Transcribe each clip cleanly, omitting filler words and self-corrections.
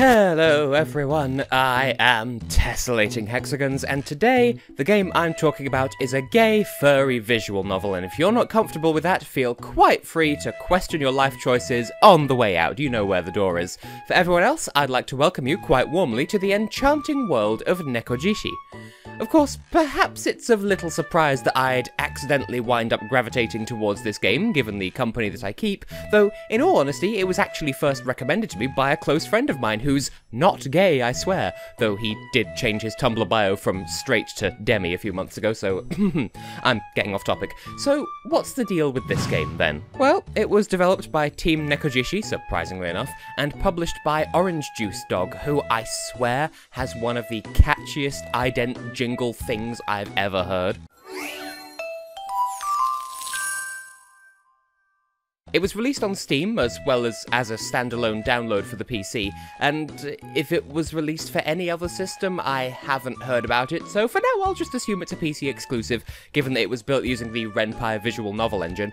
Hello everyone, I am Tessellating Hexagons, and today, the game I'm talking about is a gay, furry visual novel, and if you're not comfortable with that, feel quite free to question your life choices on the way out. You know where the door is. For everyone else, I'd like to welcome you quite warmly to the enchanting world of Nekojishi. Of course, perhaps it's of little surprise that I'd accidentally wind up gravitating towards this game, given the company that I keep, though, in all honesty, it was actually first recommended to me by a close friend of mine who's not gay, I swear, though he did change his Tumblr bio from straight to demi a few months ago, so I'm getting off topic. So, what's the deal with this game, then? Well, it was developed by Team Nekojishi, surprisingly enough, and published by Orange Juice Dog, who I swear has one of the catchiest ident jingle things I've ever heard. It was released on Steam, as well as a standalone download for the PC, and if it was released for any other system, I haven't heard about it, so for now I'll just assume it's a PC exclusive, given that it was built using the Ren'Py visual novel engine.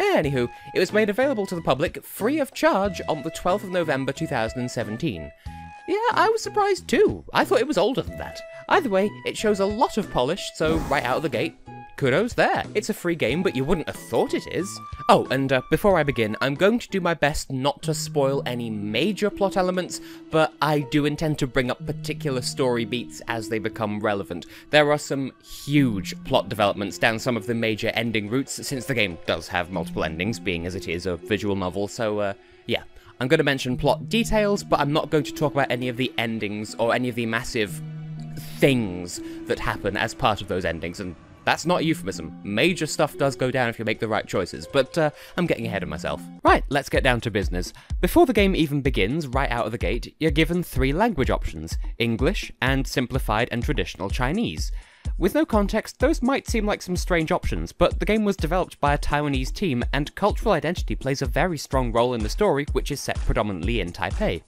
Anywho, it was made available to the public, free of charge, on the 12th of November 2017. Yeah, I was surprised too. I thought it was older than that. Either way, it shows a lot of polish, so right out of the gate, kudos there. It's a free game, but you wouldn't have thought it is. Oh, and before I begin, I'm going to do my best not to spoil any major plot elements, but I do intend to bring up particular story beats as they become relevant. There are some huge plot developments down some of the major ending routes, since the game does have multiple endings, being as it is a visual novel, so yeah. I'm going to mention plot details, but I'm not going to talk about any of the endings or any of the massive things that happen as part of those endings, and that's not a euphemism. Major stuff does go down if you make the right choices, but I'm getting ahead of myself. Right, let's get down to business. Before the game even begins, right out of the gate, you're given 3 language options: English, and Simplified and Traditional Chinese. With no context, those might seem like some strange options, but the game was developed by a Taiwanese team, and cultural identity plays a very strong role in the story, which is set predominantly in Taipei.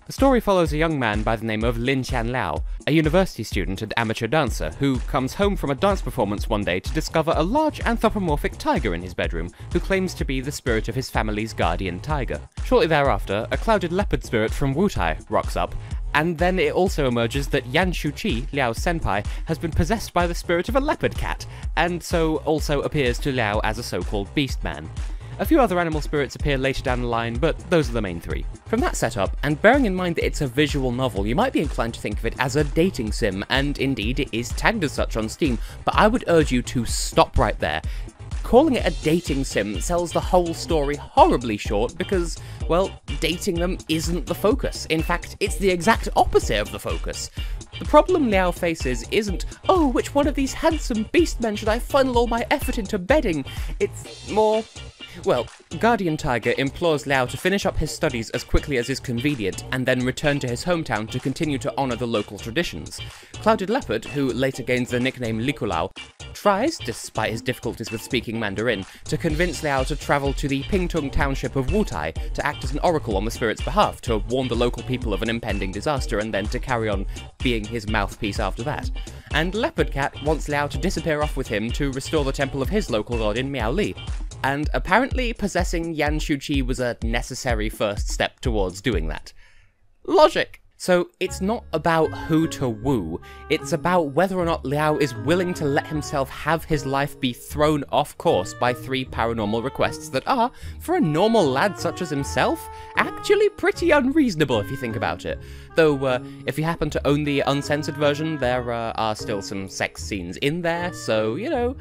The story follows a young man by the name of Lin Qianlao, a university student and amateur dancer, who comes home from a dance performance one day to discover a large anthropomorphic tiger in his bedroom, who claims to be the spirit of his family's guardian tiger. Shortly thereafter, a clouded leopard spirit from Wutai rocks up, and then it also emerges that Yan Shuqi, Liao's senpai, has been possessed by the spirit of a leopard cat, and so also appears to Liao as a so-called beast man. A few other animal spirits appear later down the line, but those are the main 3. From that setup, and bearing in mind that it's a visual novel, you might be inclined to think of it as a dating sim, and indeed it is tagged as such on Steam, but I would urge you to stop right there. Calling it a dating sim sells the whole story horribly short because, well, dating them isn't the focus. In fact, it's the exact opposite of the focus. The problem Liao faces isn't, oh, which one of these handsome beastmen should I funnel all my effort into bedding? It's more, well, Guardian Tiger implores Liao to finish up his studies as quickly as is convenient, and then return to his hometown to continue to honour the local traditions. Clouded Leopard, who later gains the nickname Likulao, tries, despite his difficulties with speaking Mandarin, to convince Liao to travel to the Pingtung township of Wutai to act as an oracle on the spirit's behalf, to warn the local people of an impending disaster, and then to carry on being his mouthpiece after that. And Leopard Cat wants Liao to disappear off with him to restore the temple of his local god in Miaoli. And apparently possessing Yan Shuqi was a necessary first step towards doing that. Logic! So it's not about who to woo, it's about whether or not Liao is willing to let himself have his life be thrown off course by 3 paranormal requests that are, for a normal lad such as himself, actually pretty unreasonable if you think about it. Though, if you happen to own the uncensored version, there are still some sex scenes in there, so, you know,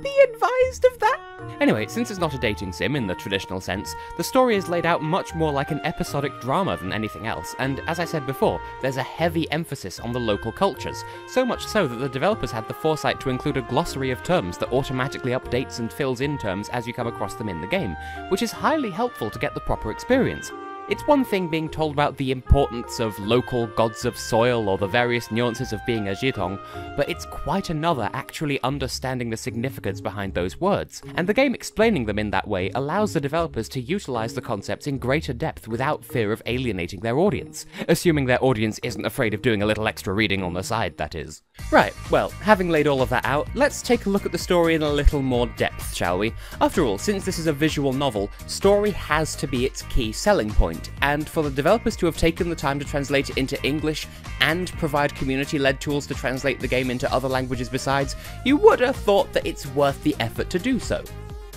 be advised of that. Anyway, since it's not a dating sim in the traditional sense, the story is laid out much more like an episodic drama than anything else, and as I said before, there's a heavy emphasis on the local cultures, so much so that the developers had the foresight to include a glossary of terms that automatically updates and fills in terms as you come across them in the game, which is highly helpful to get the proper experience. It's one thing being told about the importance of local gods of soil or the various nuances of being a Jitong, but it's quite another actually understanding the significance behind those words, and the game explaining them in that way allows the developers to utilize the concepts in greater depth without fear of alienating their audience, assuming their audience isn't afraid of doing a little extra reading on the side, that is. Right, well, having laid all of that out, let's take a look at the story in a little more depth, shall we? After all, since this is a visual novel, story has to be its key selling point, point, and for the developers to have taken the time to translate it into English and provide community-led tools to translate the game into other languages besides, you would have thought that it's worth the effort to do so.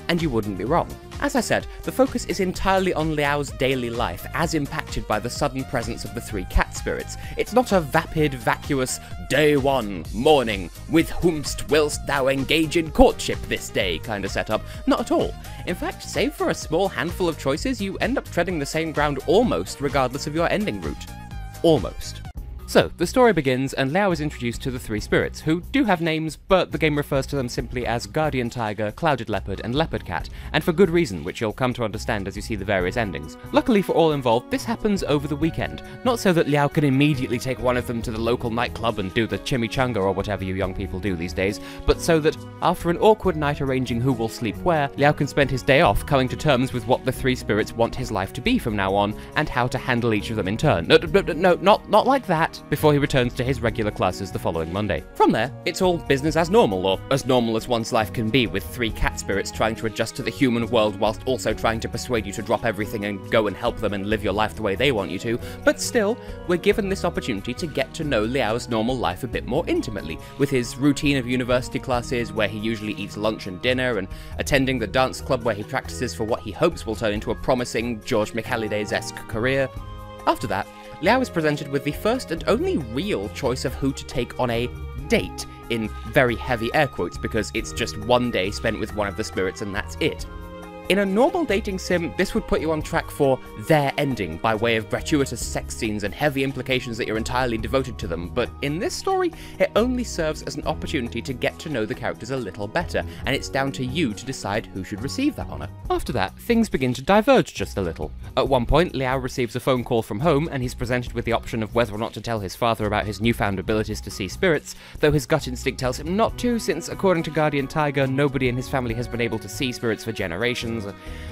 And you wouldn't be wrong. As I said, the focus is entirely on Liao's daily life, as impacted by the sudden presence of the three cat spirits. It's not a vapid, vacuous, day one, morning, with whomst willst thou engage in courtship this day kind of setup. Not at all. In fact, save for a small handful of choices, you end up treading the same ground almost regardless of your ending route. Almost. So, the story begins, and Liao is introduced to the three spirits, who do have names, but the game refers to them simply as Guardian Tiger, Clouded Leopard, and Leopard Cat, and for good reason, which you'll come to understand as you see the various endings. Luckily for all involved, this happens over the weekend, not so that Liao can immediately take one of them to the local nightclub and do the chimichanga or whatever you young people do these days, but so that, after an awkward night arranging who will sleep where, Liao can spend his day off coming to terms with what the three spirits want his life to be from now on, and how to handle each of them in turn. No, not like that. Before he returns to his regular classes the following Monday. From there, it's all business as normal, or as normal as one's life can be, with three cat spirits trying to adjust to the human world whilst also trying to persuade you to drop everything and go and help them and live your life the way they want you to. But still, we're given this opportunity to get to know Liao's normal life a bit more intimately, with his routine of university classes where he usually eats lunch and dinner, and attending the dance club where he practices for what he hopes will turn into a promising George Michaelides-esque career. After that, Liao is presented with the first and only real choice of who to take on a date, in very heavy air quotes because it's just one day spent with one of the spirits and that's it. In a normal dating sim, this would put you on track for their ending by way of gratuitous sex scenes and heavy implications that you're entirely devoted to them, but in this story, it only serves as an opportunity to get to know the characters a little better, and it's down to you to decide who should receive that honour. After that, things begin to diverge just a little. At one point, Liao receives a phone call from home, and he's presented with the option of whether or not to tell his father about his newfound abilities to see spirits, though his gut instinct tells him not to, since according to Guardian Tiger, nobody in his family has been able to see spirits for generations.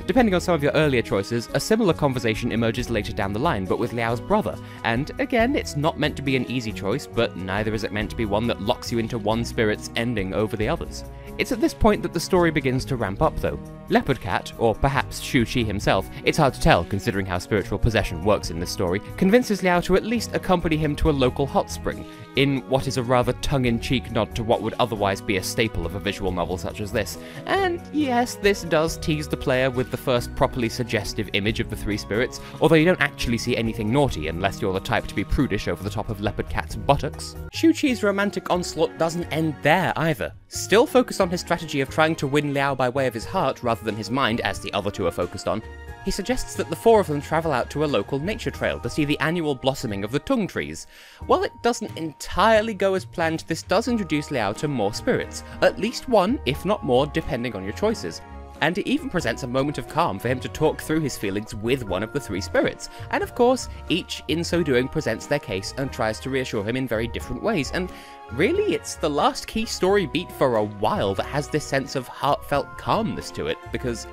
Depending on some of your earlier choices, a similar conversation emerges later down the line, but with Liao's brother. And again, it's not meant to be an easy choice, but neither is it meant to be one that locks you into one spirit's ending over the others. It's at this point that the story begins to ramp up though. Leopard Cat, or perhaps Shu Qi himself, it's hard to tell considering how spiritual possession works in this story, convinces Liao to at least accompany him to a local hot spring, in what is a rather tongue-in-cheek nod to what would otherwise be a staple of a visual novel such as this. And yes, this does tease the player with the first properly suggestive image of the three spirits, although you don't actually see anything naughty unless you're the type to be prudish over the top of Leopard Cat's buttocks. Shu Qi's romantic onslaught doesn't end there either. Still focused on his strategy of trying to win Liao by way of his heart rather than his mind, as the other two are focused on, he suggests that the four of them travel out to a local nature trail to see the annual blossoming of the tung trees. While it doesn't entirely go as planned, this does introduce Liao to more spirits, at least one, if not more, depending on your choices. And it even presents a moment of calm for him to talk through his feelings with one of the three spirits. And of course, each in so doing presents their case and tries to reassure him in very different ways. And really, it's the last key story beat for a while that has this sense of heartfelt calmness to it, because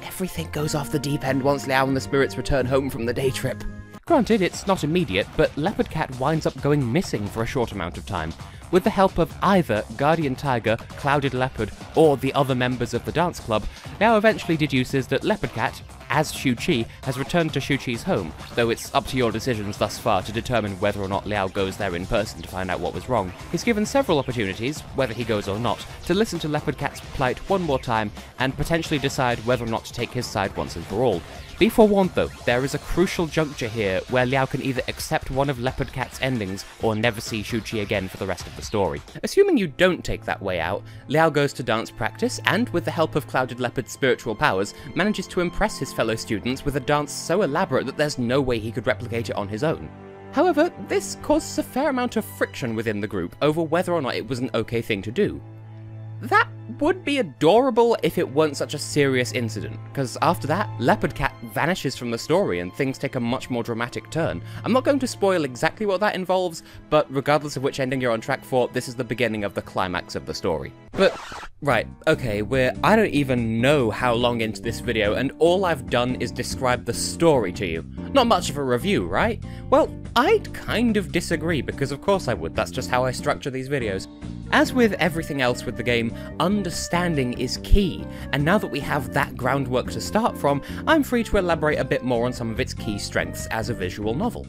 everything goes off the deep end once Liao and the spirits return home from the day trip. Granted, it's not immediate, but Leopard Cat winds up going missing for a short amount of time. With the help of either Guardian Tiger, Clouded Leopard, or the other members of the dance club, Liao eventually deduces that Leopard Cat, as Shu Qi, has returned to Shu Qi's home, though it's up to your decisions thus far to determine whether or not Liao goes there in person to find out what was wrong. He's given several opportunities, whether he goes or not, to listen to Leopard Cat's plight one more time and potentially decide whether or not to take his side once and for all. Be forewarned though, there is a crucial juncture here where Liao can either accept one of Leopard Cat's endings or never see Shu Qi again for the rest of the story. Assuming you don't take that way out, Liao goes to dance practice and, with the help of Clouded Leopard's spiritual powers, manages to impress his fellow students with a dance so elaborate that there's no way he could replicate it on his own. However, this causes a fair amount of friction within the group over whether or not it was an okay thing to do. That would be adorable if it weren't such a serious incident, because after that, Leopard Cat vanishes from the story and things take a much more dramatic turn. I'm not going to spoil exactly what that involves, but regardless of which ending you're on track for, this is the beginning of the climax of the story. But, right, okay, I don't even know how long into this video, and all I've done is describe the story to you. Not much of a review, right? Well, I'd kind of disagree, because of course I would, that's just how I structure these videos. As with everything else with the game, understanding is key, and now that we have that groundwork to start from, I'm free to elaborate a bit more on some of its key strengths as a visual novel.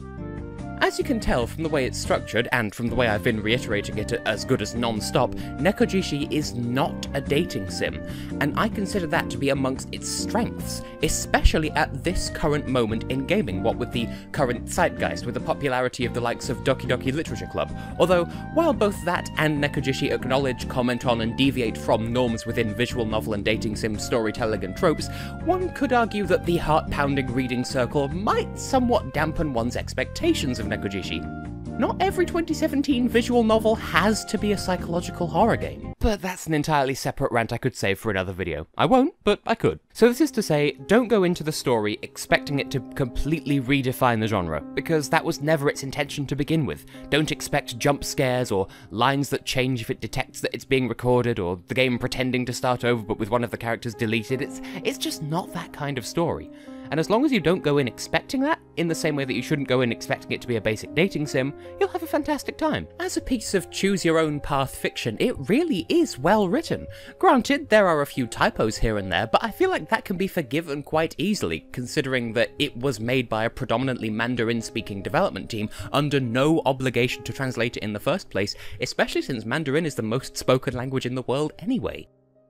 As you can tell from the way it's structured, and from the way I've been reiterating it as good as non-stop, Nekojishi is not a dating sim, and I consider that to be amongst its strengths, especially at this current moment in gaming, what with the current zeitgeist, with the popularity of the likes of Doki Doki Literature Club. Although, while both that and Nekojishi acknowledge, comment on, and deviate from norms within visual novel and dating sim storytelling and tropes, one could argue that the heart-pounding reading circle might somewhat dampen one's expectations of Nekojishi. Not every 2017 visual novel has to be a psychological horror game. But that's an entirely separate rant I could save for another video. I won't, but I could. So this is to say, don't go into the story expecting it to completely redefine the genre, because that was never its intention to begin with. Don't expect jump scares, or lines that change if it detects that it's being recorded, or the game pretending to start over but with one of the characters deleted. It's just not that kind of story. And as long as you don't go in expecting that, in the same way that you shouldn't go in expecting it to be a basic dating sim, you'll have a fantastic time. As a piece of choose-your-own-path fiction, it really is well written. Granted, there are a few typos here and there, but I feel like that can be forgiven quite easily, considering that it was made by a predominantly Mandarin-speaking development team under no obligation to translate it in the first place, especially since Mandarin is the most spoken language in the world anyway.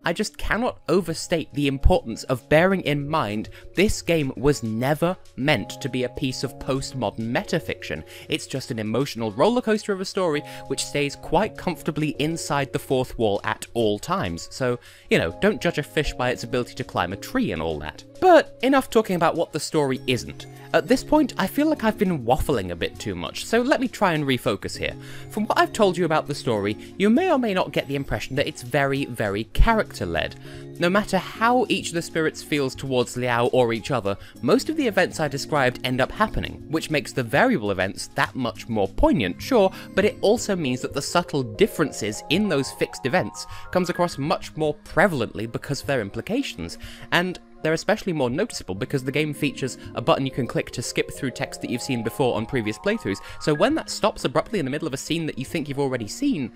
I just cannot overstate the importance of bearing in mind this game was never meant to be a piece of postmodern metafiction. It's just an emotional rollercoaster of a story which stays quite comfortably inside the fourth wall at all times. So, you know, don't judge a fish by its ability to climb a tree and all that. But enough talking about what the story isn't. At this point, I feel like I've been waffling a bit too much, so let me try and refocus here. From what I've told you about the story, you may or may not get the impression that it's very, very character-led. No matter how each of the spirits feels towards Liao or each other, most of the events I described end up happening, which makes the variable events that much more poignant, sure, but it also means that the subtle differences in those fixed events comes across much more prevalently because of their implications, and they're especially more noticeable because the game features a button you can click to skip through text that you've seen before on previous playthroughs, so when that stops abruptly in the middle of a scene that you think you've already seen,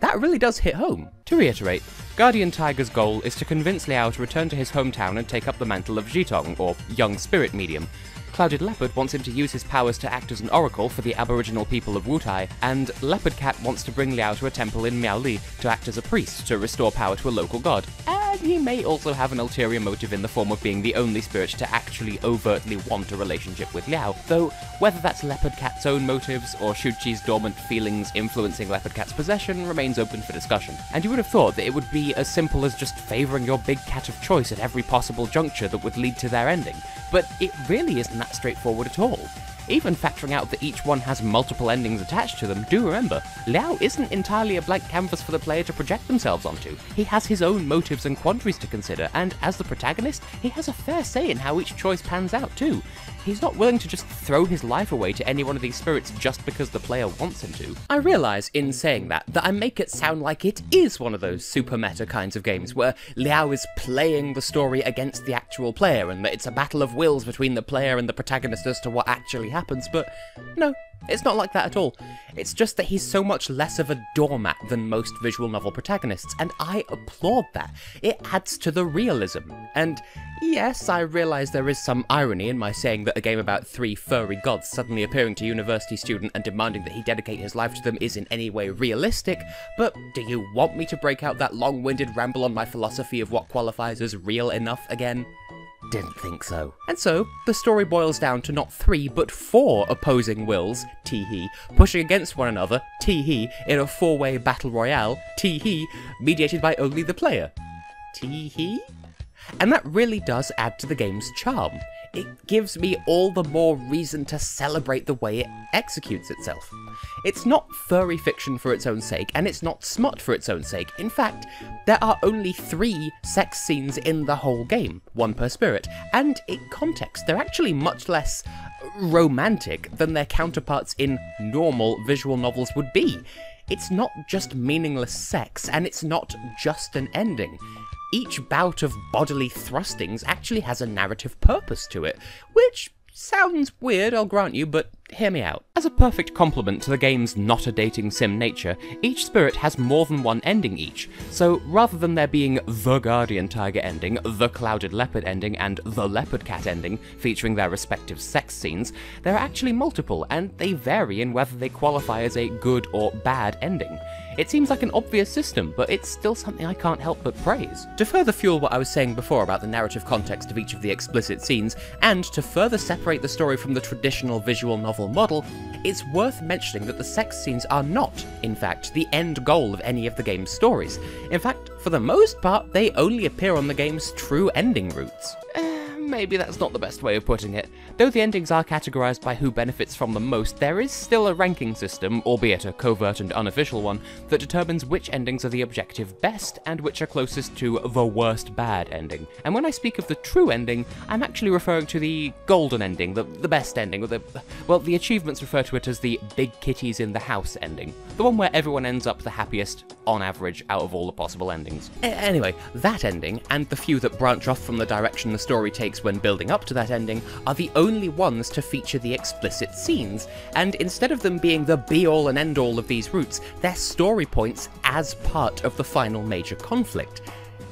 that really does hit home. To reiterate, Guardian Tiger's goal is to convince Liao to return to his hometown and take up the mantle of Jitong, or Young Spirit Medium. Clouded Leopard wants him to use his powers to act as an oracle for the aboriginal people of Wutai, and Leopard Cat wants to bring Liao to a temple in Miaoli to act as a priest to restore power to a local god. And he may also have an ulterior motive in the form of being the only spirit to actually overtly want a relationship with Liao, though whether that's Leopard Cat's own motives or Shuqi's dormant feelings influencing Leopard Cat's possession remains open for discussion. And you would have thought that it would be as simple as just favouring your big cat of choice at every possible juncture that would lead to their ending, but it really isn't that straightforward at all. Even factoring out that each one has multiple endings attached to them, do remember, Liao isn't entirely a blank canvas for the player to project themselves onto. He has his own motives and quandaries to consider, and as the protagonist, he has a fair say in how each choice pans out too. He's not willing to just throw his life away to any one of these spirits just because the player wants him to. I realise, in saying that I make it sound like it is one of those super meta kinds of games where Liao is playing the story against the actual player, and that it's a battle of wills between the player and the protagonist as to what actually happens, but no. It's not like that at all. It's just that he's so much less of a doormat than most visual novel protagonists, and I applaud that. It adds to the realism. And yes, I realise there is some irony in my saying that a game about 3 furry gods suddenly appearing to a university student and demanding that he dedicate his life to them is in any way realistic, but do you want me to break out that long-winded ramble on my philosophy of what qualifies as real enough again? Didn't think so. And so, the story boils down to not 3, but 4 opposing wills, tee-hee, pushing against one another, tee-hee, in a 4-way battle royale, tee-hee, mediated by only the player. Tee-hee? And that really does add to the game's charm. It gives me all the more reason to celebrate the way it executes itself. It's not furry fiction for its own sake, and it's not smut for its own sake. In fact, there are only 3 sex scenes in the whole game, 1 per spirit, and in context, they're actually much less romantic than their counterparts in normal visual novels would be. It's not just meaningless sex, and it's not just an ending. Each bout of bodily thrustings actually has a narrative purpose to it, which sounds weird, I'll grant you, but hear me out. As a perfect complement to the game's not-a-dating sim nature, each spirit has more than one ending each, so rather than there being the Guardian Tiger ending, the Clouded Leopard ending, and the Leopard Cat ending, featuring their respective sex scenes, there are actually multiple, and they vary in whether they qualify as a good or bad ending. It seems like an obvious system, but it's still something I can't help but praise. To further fuel what I was saying before about the narrative context of each of the explicit scenes, and to further separate the story from the traditional visual novel model, it's worth mentioning that the sex scenes are not, in fact, the end goal of any of the game's stories. In fact, for the most part, they only appear on the game's true ending routes. Maybe that's not the best way of putting it. Though the endings are categorized by who benefits from them most, there is still a ranking system, albeit a covert and unofficial one, that determines which endings are the objective best and which are closest to the worst bad ending. And when I speak of the true ending, I'm actually referring to the golden ending, the best ending, or the achievements refer to it as the big kitties in the house ending. The one where everyone ends up the happiest, on average, out of all the possible endings. Anyway, that ending, and the few that branch off from the direction the story takes when building up to that ending, are the only ones to feature the explicit scenes, and instead of them being the be-all and end-all of these routes, they're story points as part of the final major conflict.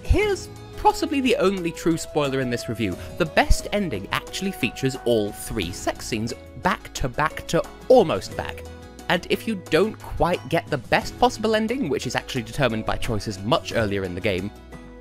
Here's possibly the only true spoiler in this review. The best ending actually features all 3 sex scenes, back to almost back. And if you don't quite get the best possible ending, which is actually determined by choices much earlier in the game,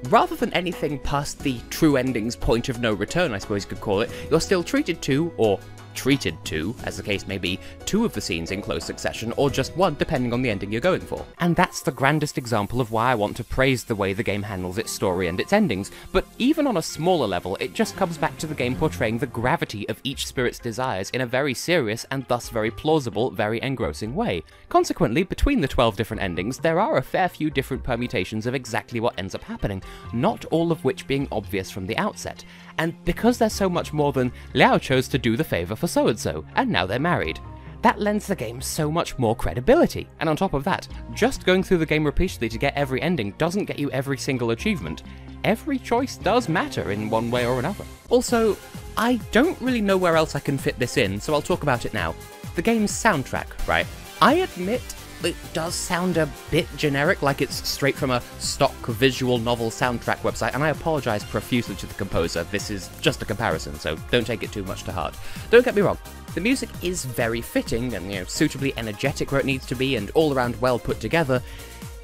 rather than anything past the true ending's point of no return, I suppose you could call it, you're still treated to, or treated to, as the case may be, 2 of the scenes in close succession, or just 1 depending on the ending you're going for. And that's the grandest example of why I want to praise the way the game handles its story and its endings, but even on a smaller level, it just comes back to the game portraying the gravity of each spirit's desires in a very serious and thus very plausible, very engrossing way. Consequently, between the 12 different endings, there are a fair few different permutations of exactly what ends up happening, not all of which being obvious from the outset. And because there's so much more than Liao chose to do the favour for so-and-so, and now they're married, that lends the game so much more credibility. And on top of that, just going through the game repeatedly to get every ending doesn't get you every single achievement. Every choice does matter in one way or another. Also, I don't really know where else I can fit this in, so I'll talk about it now. The game's soundtrack, right? I admit it does sound a bit generic, like it's straight from a stock visual novel soundtrack website, and I apologise profusely to the composer. This is just a comparison, so don't take it too much to heart. Don't get me wrong, the music is very fitting and, suitably energetic where it needs to be and all around well put together.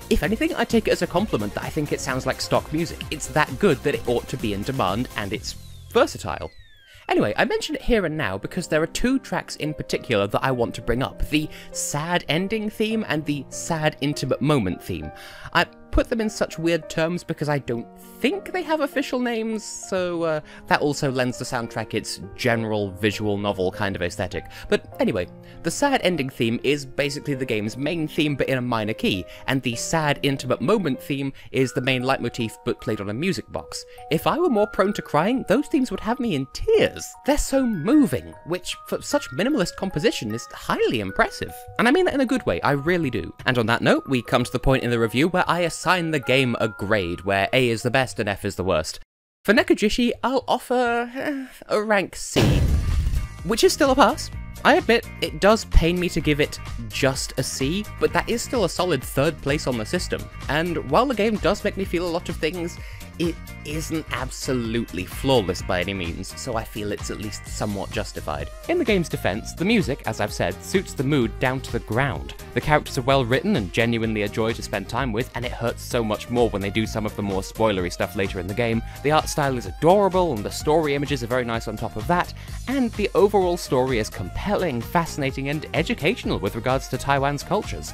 If anything, I take it as a compliment that I think it sounds like stock music. It's that good that it ought to be in demand, and it's versatile. Anyway, I mention it here and now because there are 2 tracks in particular that I want to bring up, the sad ending theme and the sad intimate moment theme. I put them in such weird terms because I don't think they have official names, so that also lends the soundtrack its general visual novel kind of aesthetic. But anyway, the sad ending theme is basically the game's main theme but in a minor key, and the sad intimate moment theme is the main leitmotif but played on a music box. If I were more prone to crying, those themes would have me in tears. They're so moving, which for such minimalist composition is highly impressive. And I mean that in a good way, I really do. And on that note, we come to the point in the review where I assign the game a grade, where A is the best and F is the worst. For Nekojishi, I'll offer a rank C, which is still a pass. I admit, it does pain me to give it just a C, but that is still a solid 3rd place on the system. And while the game does make me feel a lot of things, it isn't absolutely flawless by any means, so I feel it's at least somewhat justified. In the game's defense, the music, as I've said, suits the mood down to the ground. The characters are well written and genuinely a joy to spend time with, and it hurts so much more when they do some of the more spoilery stuff later in the game. The art style is adorable, and the story images are very nice on top of that, and the overall story is compelling, fascinating, and educational with regards to Taiwan's cultures.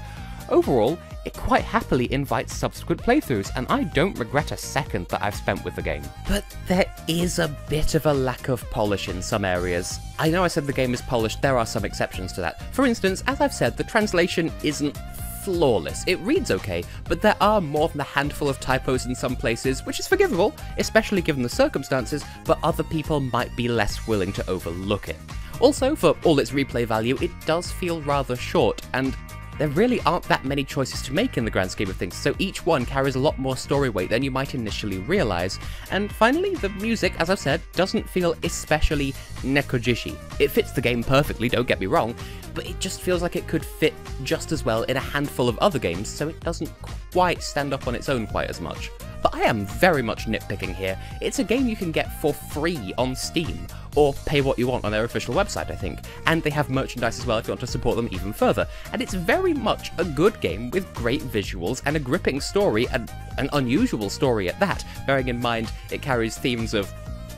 Overall, it quite happily invites subsequent playthroughs, and I don't regret a second that I've spent with the game. But there is a bit of a lack of polish in some areas. I know I said the game is polished, there are some exceptions to that. For instance, as I've said, the translation isn't flawless. It reads okay, but there are more than a handful of typos in some places, which is forgivable, especially given the circumstances, but other people might be less willing to overlook it. Also, for all its replay value, it does feel rather short, and there really aren't that many choices to make in the grand scheme of things, so each one carries a lot more story weight than you might initially realise. And finally, the music, as I've said, doesn't feel especially Nekojishi. It fits the game perfectly, don't get me wrong, but it just feels like it could fit just as well in a handful of other games, so it doesn't quite stand up on its own quite as much. But I am very much nitpicking here. It's a game you can get for free on Steam, or pay what you want on their official website, I think, and they have merchandise as well if you want to support them even further, and it's very much a good game with great visuals and a gripping story, and an unusual story at that, bearing in mind it carries themes of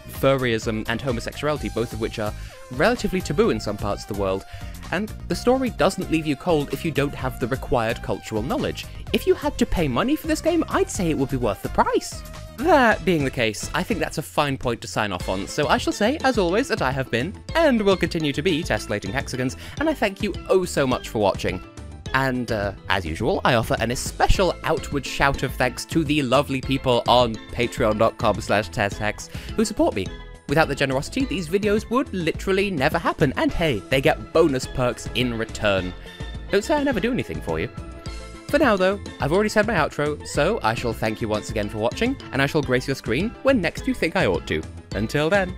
furryism and homosexuality, both of which are relatively taboo in some parts of the world, and the story doesn't leave you cold if you don't have the required cultural knowledge. If you had to pay money for this game, I'd say it would be worth the price. That being the case, I think that's a fine point to sign off on, so I shall say, as always, that I have been, and will continue to be, Tessellating Hexagons, and I thank you oh so much for watching. And, as usual, I offer an especial outward shout of thanks to the lovely people on patreon.com/TessHex who support me. Without the generosity, these videos would literally never happen, and hey, they get bonus perks in return. Don't say I never do anything for you. For now though, I've already said my outro, so I shall thank you once again for watching, and I shall grace your screen when next you think I ought to. Until then.